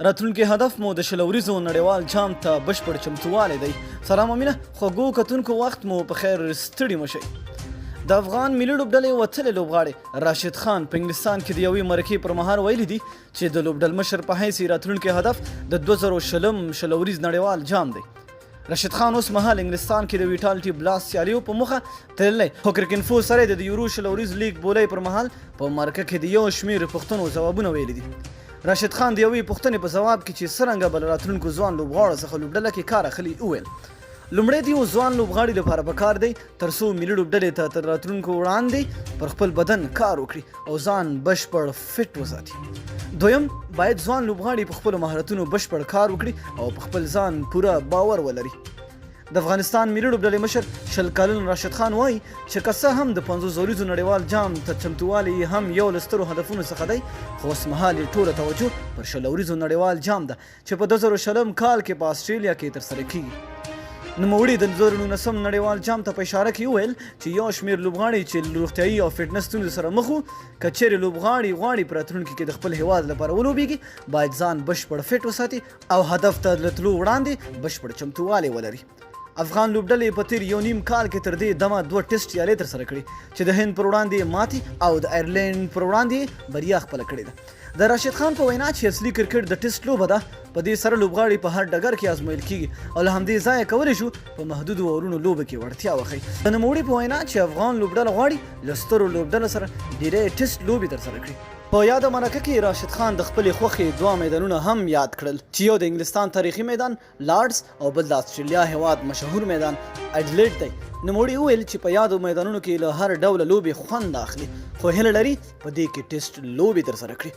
راتلونکي هدف مو د شل اوریزو نړیوال جام ته بشپړ چمتووالی دی. سلام امینه خوږو کتونکو وخت مو په خیر ستړي مشئ. د افغان ملي لوبډلې وتلې لوبغاړی راشد خان په انګلستان کې د یوې مرکې پر مهال ویلي دي چې د لوبډل مشر په حیث راتلونکي هدف د 2020 شل اوریز نړیوال جام دی. راشد خان اوس مهال انګلستان کې د ویټالټي بلاس سیالیو په موخه تللی، خو کرکنفو سره د یورو شل اوریز لیګ بولۍ پر مهال په مرکه کې د یو شمېر پوښتنو ځوابونه ویلي دي. راشد خان د یوې پوښتنې په ځواب کې چې څرنګه به له راتلونکو ځوان لوبغاړو څخه لوبډله کې کار اخلي وویل لومړی د یو ځوان لوبغاړي لپاره پکار دی تر څو ملي لوبډلې ته تر راتلونکو وړاندې پر خپل بدن کار وکړي او ځان بشپړ فټ وساتي. دویم باید ځوان لوبغاړي په خپلو مهارتونو بشپړ کار وکړي او په خپل ځان پوره باور ولري. د افغانستان ملي لوبډلې مشر شل کلن راشد خان وایي چې که څه هم د 50 اوریزو نړیوال جام ته چمتووالی هم یو له سترو هدفونو څخه دی، خو اوسمهال یې ټوله توجه پر شل اوریزو نړیوال جام ده چې په 2020 کال کې په آسټرالیا کې ترسره کیږي. نوموړي د 2019 نړیوال جام ته په اشاره کې وویل چې یو شمېر لوبغاړي چې روغتیایي او فټنس ستونزو سره مخ وو، که چیرې لوبغاړي غواړي په راتلونکي کې د خپل هیواد لپاره ولوبېږي باید ځان بشپړ فټ وساتي او هدف ته له تلو وړاندې بشپړ چمتووالی ولري. افغان لوبډلې په تیر یو نیم کال کې تر دې دمه 2 ټیسټ سیالۍ ترسره کړي چې د هند پر وړاندې ماتې او د آیرلینډ پر وړاندې بریا خپله کړې ده. د راشد خان په وینا چې اصلي کرکټ د ټیسټ لوبه ده، په دې سره لوبغاړي په هر ډګر کې ازمویل کیږي او له همدې ځایه کولی شو په محدودو اورونو لوبه کې وړتیا وښیي. د نوموړي په وینا چې افغان لوبډله غواړي له سترو لوبډلو سره ډېرې ټیسټ لوبې ترسره کړي. په یاده مرکه کې راشد خان د خپلې خوښې 2 میدانونه هم یاد کړل چې یو د انګلستان تاریخي میدان لارډز او بل د آسټرالیا هیواد مشهور میدان اډلیډ دی. نوموړي وویل چې په یادو میدانونو کې له هر ډوله لوبې خوند اخلي، خو هیله لري په دې کې ټیسټ لوبې ترسره کړي.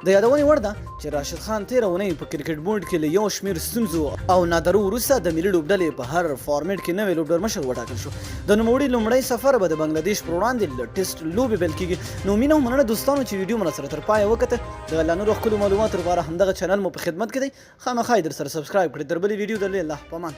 د یادونې وړ ده چې راشد خان تېره اونۍ په کرکټ بورډ کې له یو شمېر ستونزو او نادرو وروسته د ملي لوبډلې په هر فارمیټ کې نوی لوبډل مشر وټاکل شو. د نوموړي لومړی سفر به د بنګلادیش پر وړاندې له ټیسټ لوبې پیل کیږي. نو مینه او مننه دوستانو چې ویډیو مو راسره تر پایه وکته. د لا نورو ښکلو معلوماتو لپاره همدغه چینل مو په خدمت کې دی، خامخا یې درسره سبسکرایب کړئ. تر بلې ویډیو درلې الله په امان.